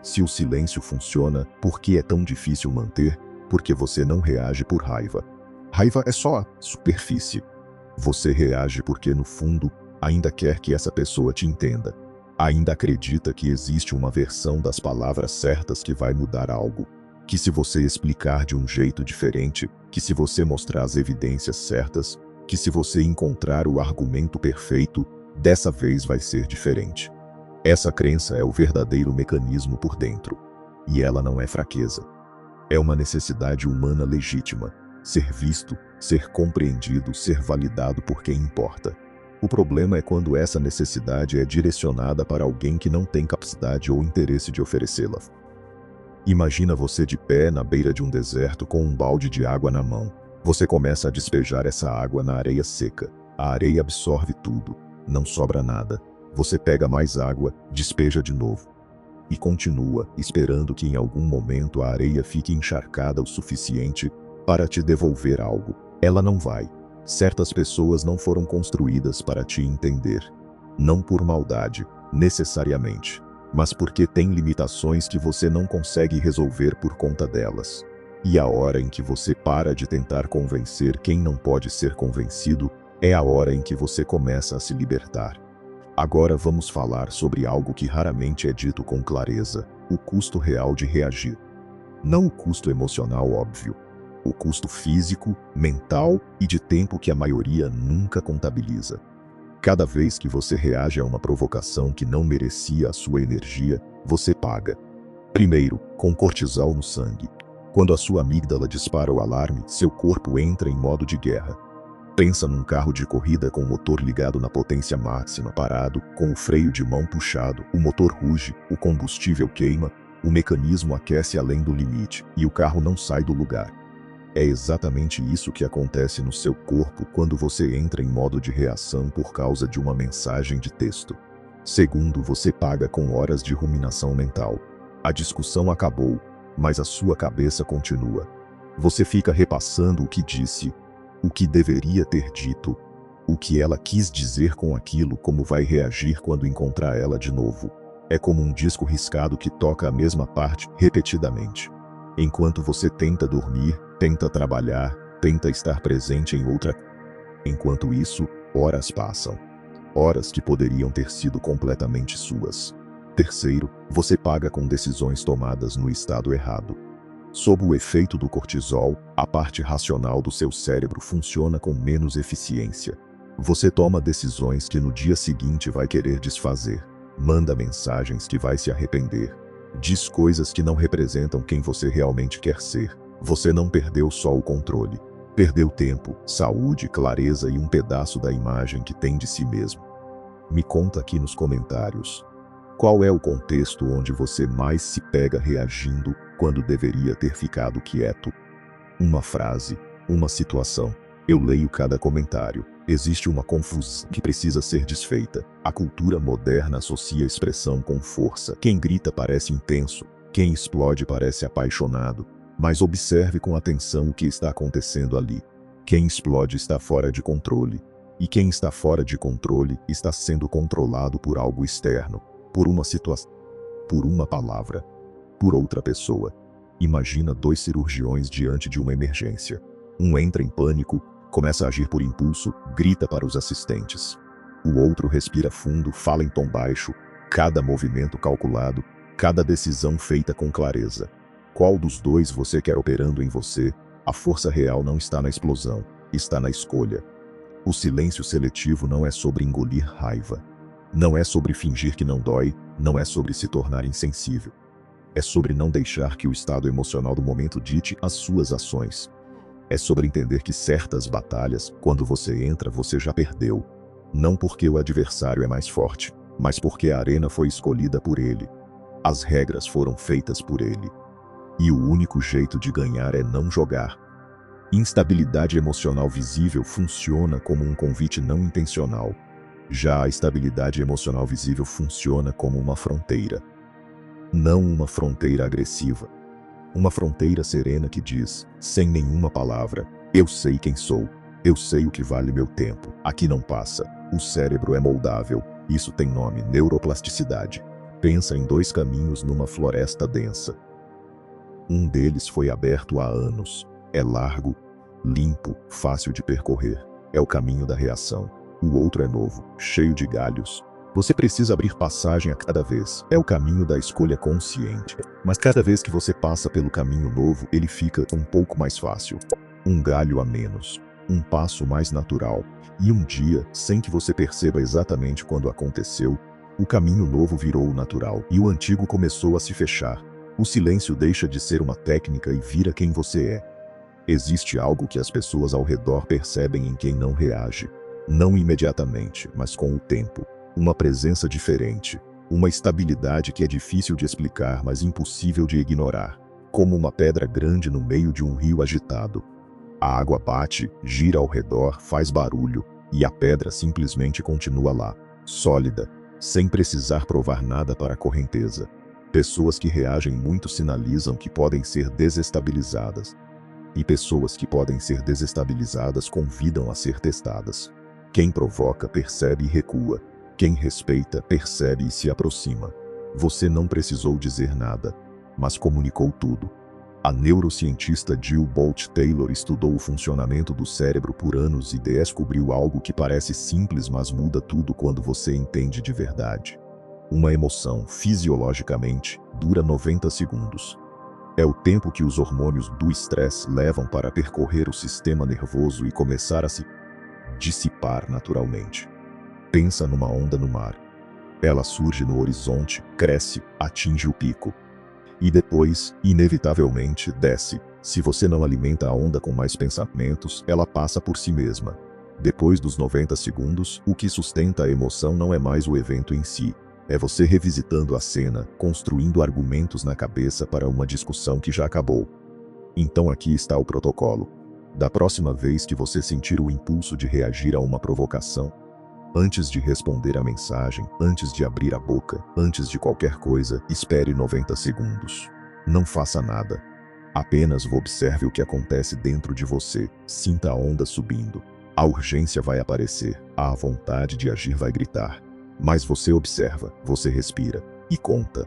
Se o silêncio funciona, por que é tão difícil manter? Porque você não reage por raiva. Raiva é só a superfície. Você reage porque, no fundo, ainda quer que essa pessoa te entenda. Ainda acredita que existe uma versão das palavras certas que vai mudar algo. Que se você explicar de um jeito diferente, que se você mostrar as evidências certas, que se você encontrar o argumento perfeito, dessa vez vai ser diferente. Essa crença é o verdadeiro mecanismo por dentro. E ela não é fraqueza. É uma necessidade humana legítima. Ser visto, ser compreendido, ser validado por quem importa. O problema é quando essa necessidade é direcionada para alguém que não tem capacidade ou interesse de oferecê-la. Imagina você de pé na beira de um deserto com um balde de água na mão. Você começa a despejar essa água na areia seca. A areia absorve tudo. Não sobra nada. Você pega mais água, despeja de novo. E continua, esperando que em algum momento a areia fique encharcada o suficiente para te devolver algo. Ela não vai. Certas pessoas não foram construídas para te entender. Não por maldade, necessariamente, mas porque têm limitações que você não consegue resolver por conta delas. E a hora em que você para de tentar convencer quem não pode ser convencido, é a hora em que você começa a se libertar. Agora vamos falar sobre algo que raramente é dito com clareza: o custo real de reagir. Não o custo emocional óbvio. O custo físico, mental e de tempo que a maioria nunca contabiliza. Cada vez que você reage a uma provocação que não merecia a sua energia, você paga. Primeiro, com cortisol no sangue. Quando a sua amígdala dispara o alarme, seu corpo entra em modo de guerra. Pensa num carro de corrida com o motor ligado na potência máxima parado, com o freio de mão puxado, o motor ruge, o combustível queima, o mecanismo aquece além do limite e o carro não sai do lugar. É exatamente isso que acontece no seu corpo quando você entra em modo de reação por causa de uma mensagem de texto. Segundo, você paga com horas de ruminação mental. A discussão acabou, mas a sua cabeça continua. Você fica repassando o que disse, o que deveria ter dito, o que ela quis dizer com aquilo, como vai reagir quando encontrar ela de novo. É como um disco riscado que toca a mesma parte repetidamente. Enquanto você tenta dormir, tenta trabalhar, tenta estar presente em outra. Enquanto isso, horas passam. Horas que poderiam ter sido completamente suas. Terceiro, você paga com decisões tomadas no estado errado. Sob o efeito do cortisol, a parte racional do seu cérebro funciona com menos eficiência. Você toma decisões que no dia seguinte vai querer desfazer. Manda mensagens que vai se arrepender. Diz coisas que não representam quem você realmente quer ser. Você não perdeu só o controle. Perdeu tempo, saúde, clareza e um pedaço da imagem que tem de si mesmo. Me conta aqui nos comentários. Qual é o contexto onde você mais se pega reagindo quando deveria ter ficado quieto? Uma frase, uma situação. Eu leio cada comentário. Existe uma confusão que precisa ser desfeita. A cultura moderna associa expressão com força. Quem grita parece intenso. Quem explode parece apaixonado. Mas observe com atenção o que está acontecendo ali. Quem explode está fora de controle. E quem está fora de controle está sendo controlado por algo externo. Por uma situação. Por uma palavra. Por outra pessoa. Imagina dois cirurgiões diante de uma emergência. Um entra em pânico, começa a agir por impulso, grita para os assistentes. O outro respira fundo, fala em tom baixo, cada movimento calculado, cada decisão feita com clareza. Qual dos dois você quer operando em você? A força real não está na explosão, está na escolha. O silêncio seletivo não é sobre engolir raiva. Não é sobre fingir que não dói, não é sobre se tornar insensível. É sobre não deixar que o estado emocional do momento dite as suas ações. É sobre entender que certas batalhas, quando você entra, você já perdeu. Não porque o adversário é mais forte, mas porque a arena foi escolhida por ele. As regras foram feitas por ele. E o único jeito de ganhar é não jogar. Instabilidade emocional visível funciona como um convite não intencional. Já a estabilidade emocional visível funciona como uma fronteira. Não uma fronteira agressiva. Uma fronteira serena que diz, sem nenhuma palavra, eu sei quem sou, eu sei o que vale meu tempo, aqui não passa, o cérebro é moldável, isso tem nome, neuroplasticidade. Pensa em dois caminhos numa floresta densa. Um deles foi aberto há anos. É largo, limpo, fácil de percorrer. É o caminho da reação. O outro é novo, cheio de galhos. Você precisa abrir passagem a cada vez. É o caminho da escolha consciente. Mas cada vez que você passa pelo caminho novo, ele fica um pouco mais fácil. Um galho a menos. Um passo mais natural. E um dia, sem que você perceba exatamente quando aconteceu, o caminho novo virou o natural e o antigo começou a se fechar. O silêncio deixa de ser uma técnica e vira quem você é. Existe algo que as pessoas ao redor percebem em quem não reage. Não imediatamente, mas com o tempo. Uma presença diferente. Uma estabilidade que é difícil de explicar, mas impossível de ignorar. Como uma pedra grande no meio de um rio agitado. A água bate, gira ao redor, faz barulho, e a pedra simplesmente continua lá, sólida, sem precisar provar nada para a correnteza. Pessoas que reagem muito sinalizam que podem ser desestabilizadas. E pessoas que podem ser desestabilizadas convidam a ser testadas. Quem provoca percebe e recua. Quem respeita percebe e se aproxima. Você não precisou dizer nada, mas comunicou tudo. A neurocientista Jill Bolte Taylor estudou o funcionamento do cérebro por anos e descobriu algo que parece simples, mas muda tudo quando você entende de verdade. Uma emoção, fisiologicamente, dura 90 segundos. É o tempo que os hormônios do estresse levam para percorrer o sistema nervoso e começar a se dissipar naturalmente. Pensa numa onda no mar. Ela surge no horizonte, cresce, atinge o pico. E depois, inevitavelmente, desce. Se você não alimenta a onda com mais pensamentos, ela passa por si mesma. Depois dos 90 segundos, o que sustenta a emoção não é mais o evento em si. É você revisitando a cena, construindo argumentos na cabeça para uma discussão que já acabou. Então aqui está o protocolo. Da próxima vez que você sentir o impulso de reagir a uma provocação, antes de responder a mensagem, antes de abrir a boca, antes de qualquer coisa, espere 90 segundos. Não faça nada. Apenas observe o que acontece dentro de você, sinta a onda subindo. A urgência vai aparecer, a vontade de agir vai gritar. Mas você observa, você respira e conta.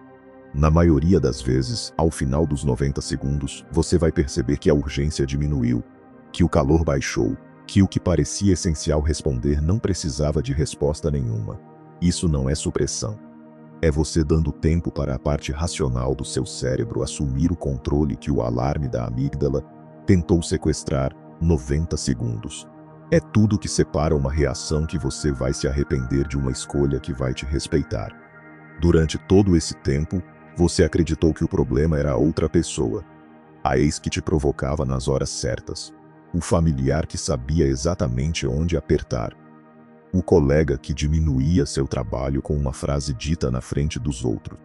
Na maioria das vezes, ao final dos 90 segundos, você vai perceber que a urgência diminuiu, que o calor baixou, que o que parecia essencial responder não precisava de resposta nenhuma. Isso não é supressão. É você dando tempo para a parte racional do seu cérebro assumir o controle que o alarme da amígdala tentou sequestrar. 90 segundos. É tudo que separa uma reação que você vai se arrepender de uma escolha que vai te respeitar. Durante todo esse tempo, você acreditou que o problema era a outra pessoa. A ex que te provocava nas horas certas. O familiar que sabia exatamente onde apertar. O colega que diminuía seu trabalho com uma frase dita na frente dos outros.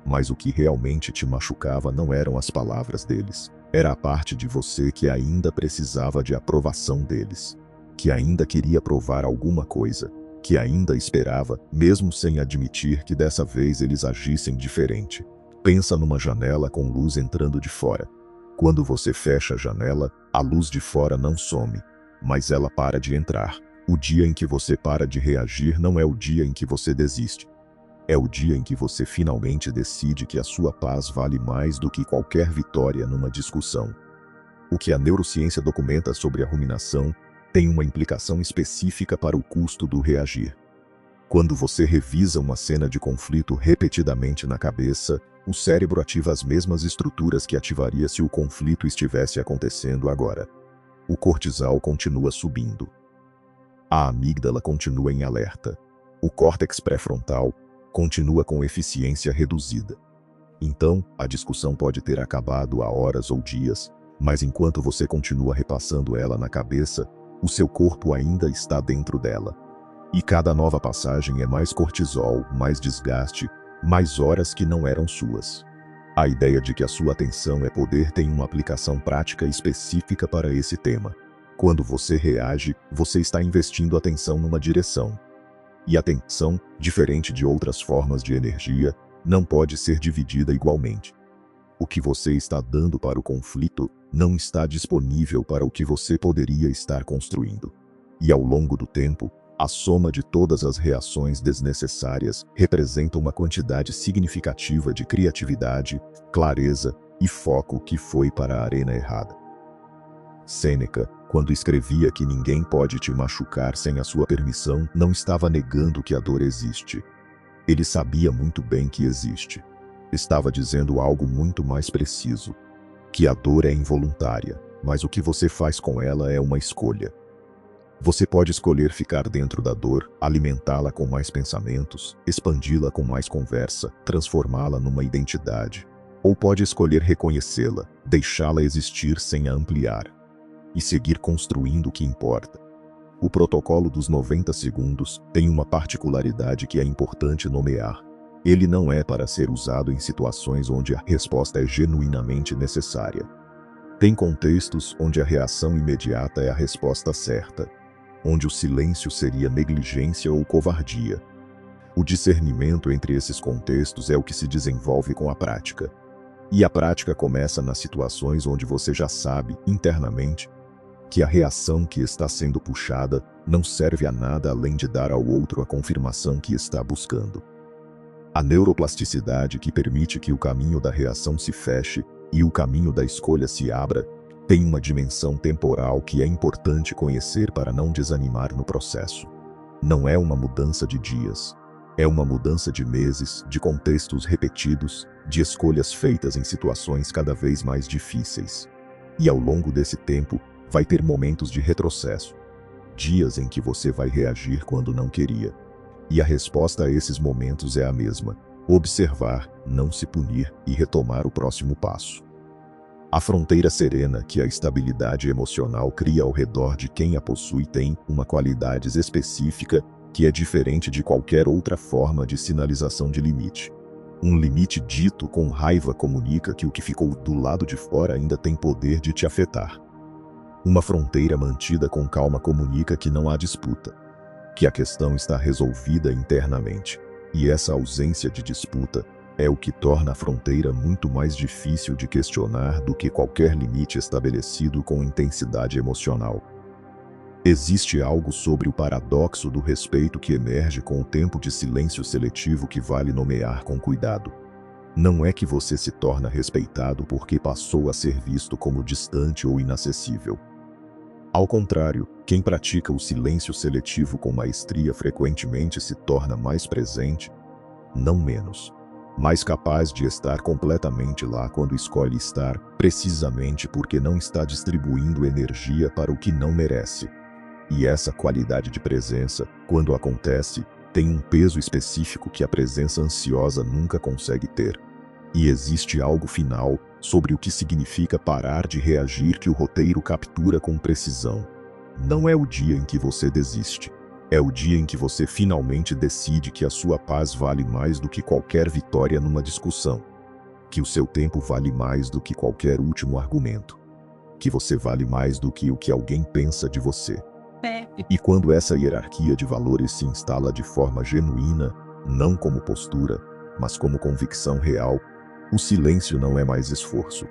Mas o que realmente te machucava não eram as palavras deles. Era a parte de você que ainda precisava de aprovação deles. Que ainda queria provar alguma coisa, que ainda esperava, mesmo sem admitir que dessa vez eles agissem diferente. Pensa numa janela com luz entrando de fora. Quando você fecha a janela, a luz de fora não some, mas ela para de entrar. O dia em que você para de reagir não é o dia em que você desiste. É o dia em que você finalmente decide que a sua paz vale mais do que qualquer vitória numa discussão. O que a neurociência documenta sobre a ruminação tem uma implicação específica para o custo do reagir. Quando você revisa uma cena de conflito repetidamente na cabeça, o cérebro ativa as mesmas estruturas que ativaria se o conflito estivesse acontecendo agora. O cortisol continua subindo. A amígdala continua em alerta. O córtex pré-frontal continua com eficiência reduzida. Então, a discussão pode ter acabado há horas ou dias, mas enquanto você continua repassando ela na cabeça, o seu corpo ainda está dentro dela. E cada nova passagem é mais cortisol, mais desgaste, mais horas que não eram suas. A ideia de que a sua atenção é poder tem uma aplicação prática específica para esse tema. Quando você reage, você está investindo atenção numa direção. E a atenção, diferente de outras formas de energia, não pode ser dividida igualmente. O que você está dando para o conflito não está disponível para o que você poderia estar construindo. E ao longo do tempo, A soma de todas as reações desnecessárias representa uma quantidade significativa de criatividade, clareza e foco que foi para a arena errada. Sêneca, quando escrevia que ninguém pode te machucar sem a sua permissão, não estava negando que a dor existe. Ele sabia muito bem que existe. Estava dizendo algo muito mais preciso, que a dor é involuntária, mas o que você faz com ela é uma escolha. Você pode escolher ficar dentro da dor, alimentá-la com mais pensamentos, expandi-la com mais conversa, transformá-la numa identidade. Ou pode escolher reconhecê-la, deixá-la existir sem a ampliar. E seguir construindo o que importa. O protocolo dos 90 segundos tem uma particularidade que é importante nomear. Ele não é para ser usado em situações onde a resposta é genuinamente necessária. Tem contextos onde a reação imediata é a resposta certa, onde o silêncio seria negligência ou covardia. O discernimento entre esses contextos é o que se desenvolve com a prática. E a prática começa nas situações onde você já sabe, internamente, que a reação que está sendo puxada não serve a nada além de dar ao outro a confirmação que está buscando. A neuroplasticidade que permite que o caminho da reação se feche e o caminho da escolha se abra, tem uma dimensão temporal que é importante conhecer para não desanimar no processo. Não é uma mudança de dias. É uma mudança de meses, de contextos repetidos, de escolhas feitas em situações cada vez mais difíceis. E ao longo desse tempo, vai ter momentos de retrocesso. Dias em que você vai reagir quando não queria. E a resposta a esses momentos é a mesma: observar, não se punir e retomar o próximo passo. A fronteira serena que a estabilidade emocional cria ao redor de quem a possui tem uma qualidade específica que é diferente de qualquer outra forma de sinalização de limite. Um limite dito com raiva comunica que o que ficou do lado de fora ainda tem poder de te afetar. Uma fronteira mantida com calma comunica que não há disputa, que a questão está resolvida internamente. E essa ausência de disputa é o que torna a fronteira muito mais difícil de questionar do que qualquer limite estabelecido com intensidade emocional. Existe algo sobre o paradoxo do respeito que emerge com o tempo de silêncio seletivo que vale nomear com cuidado. Não é que você se torna respeitado porque passou a ser visto como distante ou inacessível. Ao contrário, quem pratica o silêncio seletivo com maestria frequentemente se torna mais presente, não menos. Mais capaz de estar completamente lá quando escolhe estar, precisamente porque não está distribuindo energia para o que não merece. E essa qualidade de presença, quando acontece, tem um peso específico que a presença ansiosa nunca consegue ter. E existe algo final sobre o que significa parar de reagir que o roteiro captura com precisão. Não é o dia em que você desiste. É o dia em que você finalmente decide que a sua paz vale mais do que qualquer vitória numa discussão. Que o seu tempo vale mais do que qualquer último argumento. Que você vale mais do que o que alguém pensa de você. E quando essa hierarquia de valores se instala de forma genuína, não como postura, mas como convicção real, o silêncio não é mais esforço.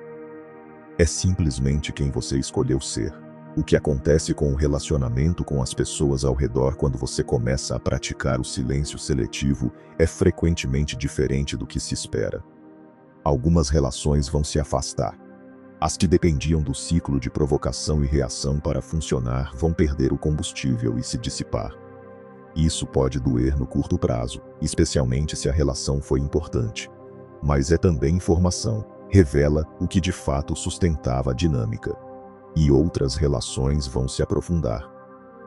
É simplesmente quem você escolheu ser. O que acontece com o relacionamento com as pessoas ao redor quando você começa a praticar o silêncio seletivo é frequentemente diferente do que se espera. Algumas relações vão se afastar. As que dependiam do ciclo de provocação e reação para funcionar vão perder o combustível e se dissipar. Isso pode doer no curto prazo, especialmente se a relação foi importante. Mas é também informação, revela o que de fato sustentava a dinâmica. E outras relações vão se aprofundar.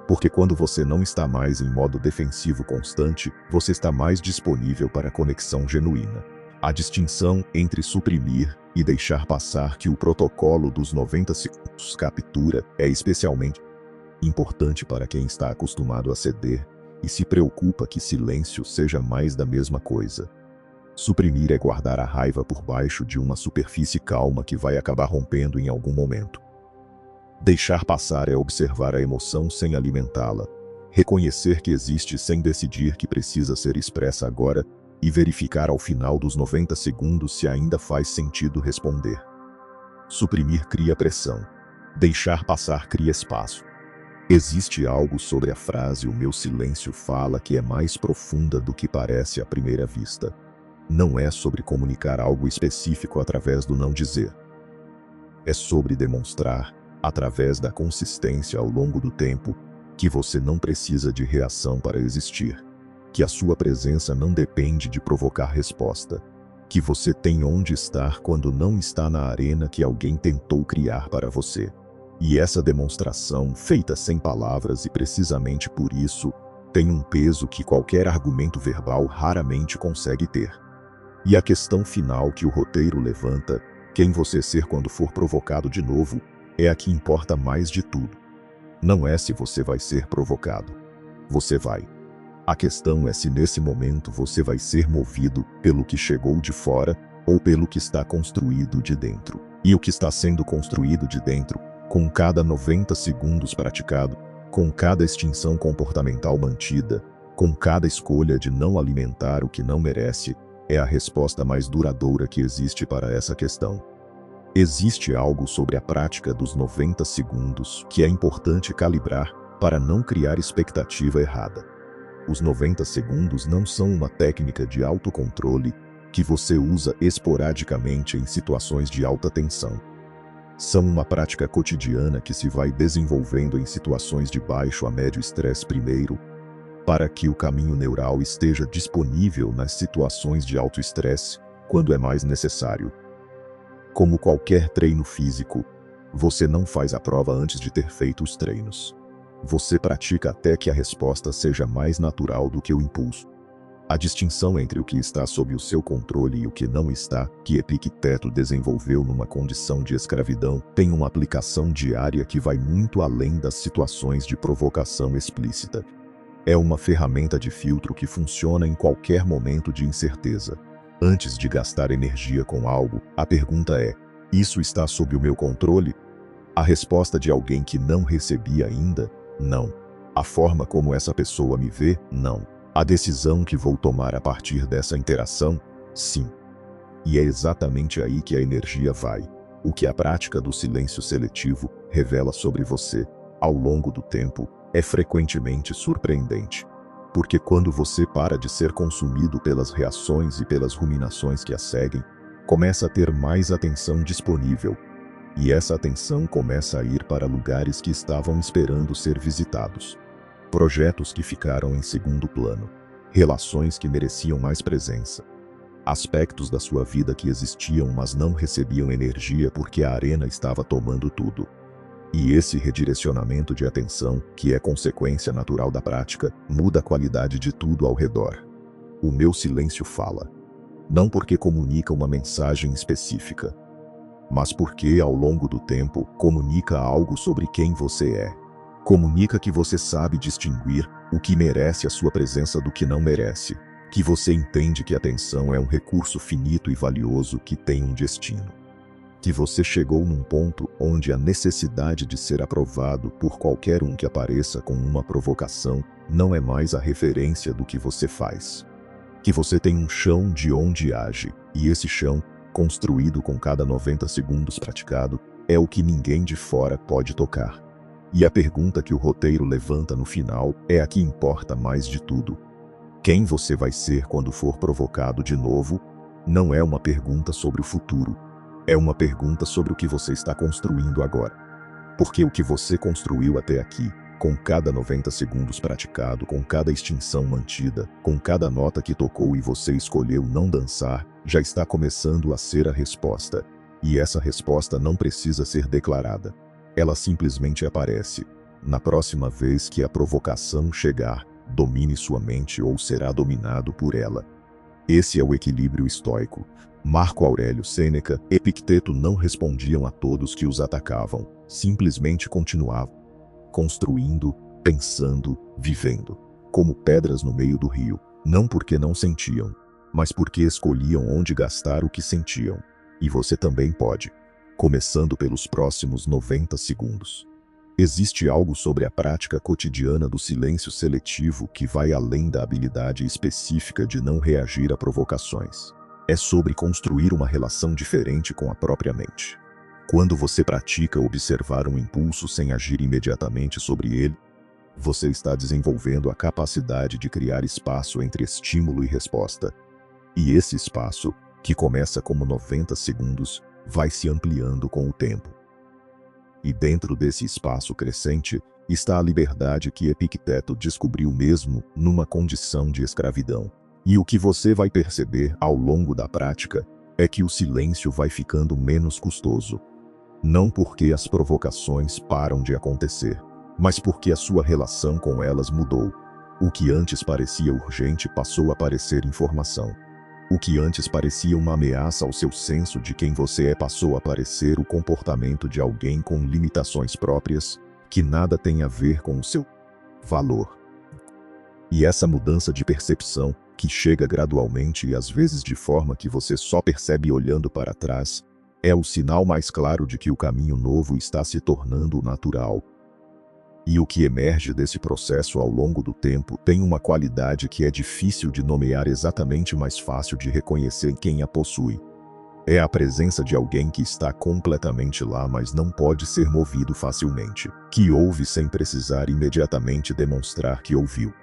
Porque quando você não está mais em modo defensivo constante, você está mais disponível para a conexão genuína. A distinção entre suprimir e deixar passar que o protocolo dos 90 segundos captura é especialmente importante para quem está acostumado a ceder e se preocupa que silêncio seja mais da mesma coisa. Suprimir é guardar a raiva por baixo de uma superfície calma que vai acabar rompendo em algum momento. Deixar passar é observar a emoção sem alimentá-la, reconhecer que existe sem decidir que precisa ser expressa agora e verificar ao final dos 90 segundos se ainda faz sentido responder. Suprimir cria pressão. Deixar passar cria espaço. Existe algo sobre a frase "o meu silêncio fala" que é mais profunda do que parece à primeira vista. Não é sobre comunicar algo específico através do não dizer. É sobre demonstrar, através da consistência ao longo do tempo, que você não precisa de reação para existir, que a sua presença não depende de provocar resposta, que você tem onde estar quando não está na arena que alguém tentou criar para você. E essa demonstração, feita sem palavras e precisamente por isso, tem um peso que qualquer argumento verbal raramente consegue ter. E a questão final que o roteiro levanta, quem você ser quando for provocado de novo, é a que importa mais de tudo. Não é se você vai ser provocado. Você vai. A questão é se nesse momento você vai ser movido pelo que chegou de fora ou pelo que está construído de dentro. E o que está sendo construído de dentro, com cada 90 segundos praticado, com cada extinção comportamental mantida, com cada escolha de não alimentar o que não merece, é a resposta mais duradoura que existe para essa questão. Existe algo sobre a prática dos 90 segundos que é importante calibrar para não criar expectativa errada. Os 90 segundos não são uma técnica de autocontrole que você usa esporadicamente em situações de alta tensão. São uma prática cotidiana que se vai desenvolvendo em situações de baixo a médio estresse primeiro, para que o caminho neural esteja disponível nas situações de alto estresse, quando é mais necessário. Como qualquer treino físico, você não faz a prova antes de ter feito os treinos. Você pratica até que a resposta seja mais natural do que o impulso. A distinção entre o que está sob o seu controle e o que não está, que Epicteto desenvolveu numa condição de escravidão, tem uma aplicação diária que vai muito além das situações de provocação explícita. É uma ferramenta de filtro que funciona em qualquer momento de incerteza. Antes de gastar energia com algo, a pergunta é: isso está sob o meu controle? A resposta de alguém que não recebi ainda: não. A forma como essa pessoa me vê: não. A decisão que vou tomar a partir dessa interação: sim. E é exatamente aí que a energia vai. O que a prática do silêncio seletivo revela sobre você, ao longo do tempo, é frequentemente surpreendente. Porque quando você para de ser consumido pelas reações e pelas ruminações que a seguem, começa a ter mais atenção disponível. E essa atenção começa a ir para lugares que estavam esperando ser visitados. Projetos que ficaram em segundo plano. Relações que mereciam mais presença. Aspectos da sua vida que existiam mas não recebiam energia porque a arena estava tomando tudo. E esse redirecionamento de atenção, que é consequência natural da prática, muda a qualidade de tudo ao redor. O meu silêncio fala. Não porque comunica uma mensagem específica, mas porque, ao longo do tempo, comunica algo sobre quem você é. Comunica que você sabe distinguir o que merece a sua presença do que não merece. Que você entende que a atenção é um recurso finito e valioso que tem um destino. Que você chegou num ponto onde a necessidade de ser aprovado por qualquer um que apareça com uma provocação não é mais a referência do que você faz. Que você tem um chão de onde age, e esse chão, construído com cada 90 segundos praticado, é o que ninguém de fora pode tocar. E a pergunta que o roteiro levanta no final é a que importa mais de tudo. Quem você vai ser quando for provocado de novo? Não é uma pergunta sobre o futuro. É uma pergunta sobre o que você está construindo agora. Porque o que você construiu até aqui, com cada 90 segundos praticado, com cada extinção mantida, com cada nota que tocou e você escolheu não dançar, já está começando a ser a resposta. E essa resposta não precisa ser declarada. Ela simplesmente aparece. Na próxima vez que a provocação chegar, domine sua mente ou será dominado por ela. Esse é o equilíbrio estoico. Marco Aurélio Sêneca, Epicteto não respondiam a todos que os atacavam, simplesmente continuavam. Construindo, pensando, vivendo. Como pedras no meio do rio, não porque não sentiam, mas porque escolhiam onde gastar o que sentiam. E você também pode. Começando pelos próximos 90 segundos. Existe algo sobre a prática cotidiana do silêncio seletivo que vai além da habilidade específica de não reagir a provocações. É sobre construir uma relação diferente com a própria mente. Quando você pratica observar um impulso sem agir imediatamente sobre ele, você está desenvolvendo a capacidade de criar espaço entre estímulo e resposta. E esse espaço, que começa como 90 segundos, vai se ampliando com o tempo. E dentro desse espaço crescente, está a liberdade que Epicteto descobriu mesmo numa condição de escravidão. E o que você vai perceber ao longo da prática é que o silêncio vai ficando menos custoso. Não porque as provocações param de acontecer, mas porque a sua relação com elas mudou. O que antes parecia urgente passou a parecer informação. O que antes parecia uma ameaça ao seu senso de quem você é passou a parecer o comportamento de alguém com limitações próprias, que nada tem a ver com o seu valor. E essa mudança de percepção, que chega gradualmente e às vezes de forma que você só percebe olhando para trás, é o sinal mais claro de que o caminho novo está se tornando natural. E o que emerge desse processo ao longo do tempo tem uma qualidade que é difícil de nomear exatamente, mas fácil de reconhecer quem a possui. É a presença de alguém que está completamente lá, mas não pode ser movido facilmente, que ouve sem precisar imediatamente demonstrar que ouviu,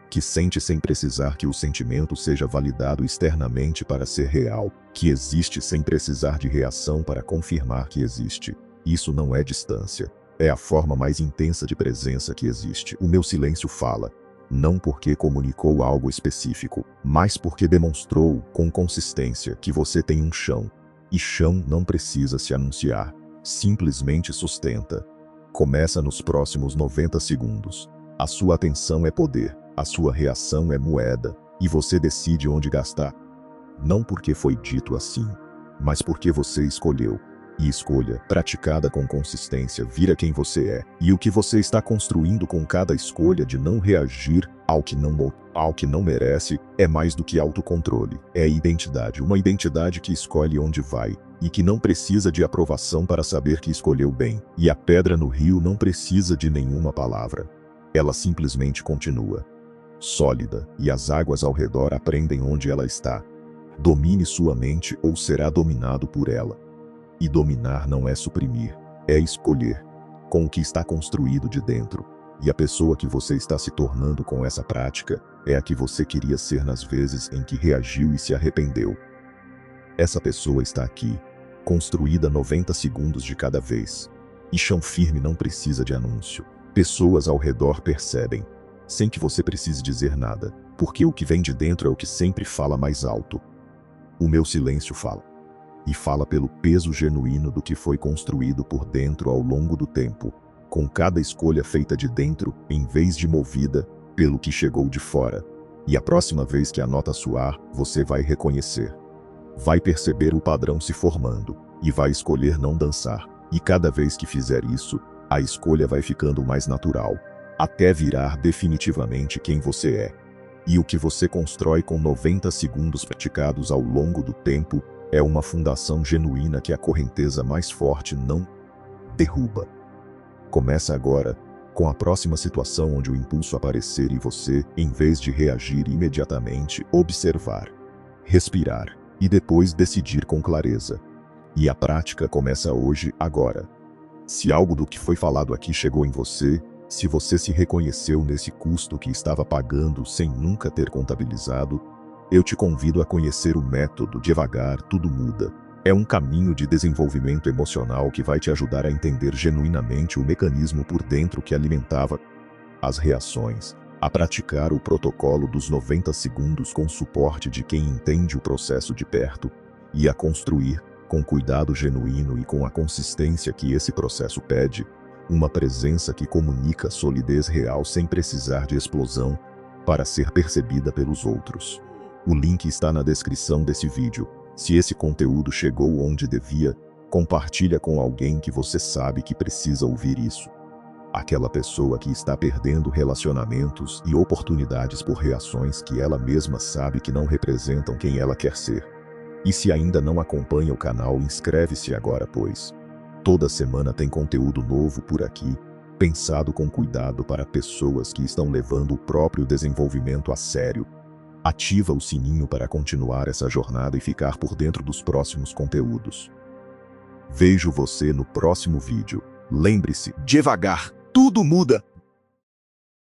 que sente sem precisar que o sentimento seja validado externamente para ser real, que existe sem precisar de reação para confirmar que existe. Isso não é distância. É a forma mais intensa de presença que existe. O meu silêncio fala, não porque comunicou algo específico, mas porque demonstrou com consistência que você tem um chão. E chão não precisa se anunciar, simplesmente sustenta. Começa nos próximos 90 segundos. A sua atenção é poder, a sua reação é moeda, e você decide onde gastar. Não porque foi dito assim, mas porque você escolheu. E escolha, praticada com consistência, vira quem você é. E o que você está construindo com cada escolha de não reagir ao que não merece, é mais do que autocontrole. É identidade, uma identidade que escolhe onde vai, e que não precisa de aprovação para saber que escolheu bem. E a pedra no rio não precisa de nenhuma palavra. Ela simplesmente continua. Sólida, e as águas ao redor aprendem onde ela está. Domine sua mente ou será dominado por ela. E dominar não é suprimir, é escolher, com o que está construído de dentro. E a pessoa que você está se tornando com essa prática é a que você queria ser nas vezes em que reagiu e se arrependeu. Essa pessoa está aqui, construída 90 segundos de cada vez. E chão firme não precisa de anúncio. Pessoas ao redor percebem, sem que você precise dizer nada, porque o que vem de dentro é o que sempre fala mais alto. O meu silêncio fala. E fala pelo peso genuíno do que foi construído por dentro ao longo do tempo, com cada escolha feita de dentro, em vez de movida pelo que chegou de fora. E a próxima vez que a nota soar, você vai reconhecer. Vai perceber o padrão se formando, e vai escolher não dançar. E cada vez que fizer isso, a escolha vai ficando mais natural, até virar definitivamente quem você é. E o que você constrói com 90 segundos praticados ao longo do tempo, é uma fundação genuína que a correnteza mais forte não derruba. Começa agora, com a próxima situação onde o impulso aparecer e você, em vez de reagir imediatamente, observar, respirar e depois decidir com clareza. E a prática começa hoje, agora. Se algo do que foi falado aqui chegou em você, se você se reconheceu nesse custo que estava pagando sem nunca ter contabilizado, eu te convido a conhecer o método Devagar Tudo Muda. É um caminho de desenvolvimento emocional que vai te ajudar a entender genuinamente o mecanismo por dentro que alimentava as reações, a praticar o protocolo dos 90 segundos com suporte de quem entende o processo de perto, e a construir, com cuidado genuíno e com a consistência que esse processo pede, uma presença que comunica solidez real sem precisar de explosão para ser percebida pelos outros. O link está na descrição desse vídeo. Se esse conteúdo chegou onde devia, compartilha com alguém que você sabe que precisa ouvir isso. Aquela pessoa que está perdendo relacionamentos e oportunidades por reações que ela mesma sabe que não representam quem ela quer ser. E se ainda não acompanha o canal, inscreve-se agora, pois toda semana tem conteúdo novo por aqui, pensado com cuidado para pessoas que estão levando o próprio desenvolvimento a sério. Ativa o sininho para continuar essa jornada e ficar por dentro dos próximos conteúdos. Vejo você no próximo vídeo. Lembre-se, Devagar, tudo muda.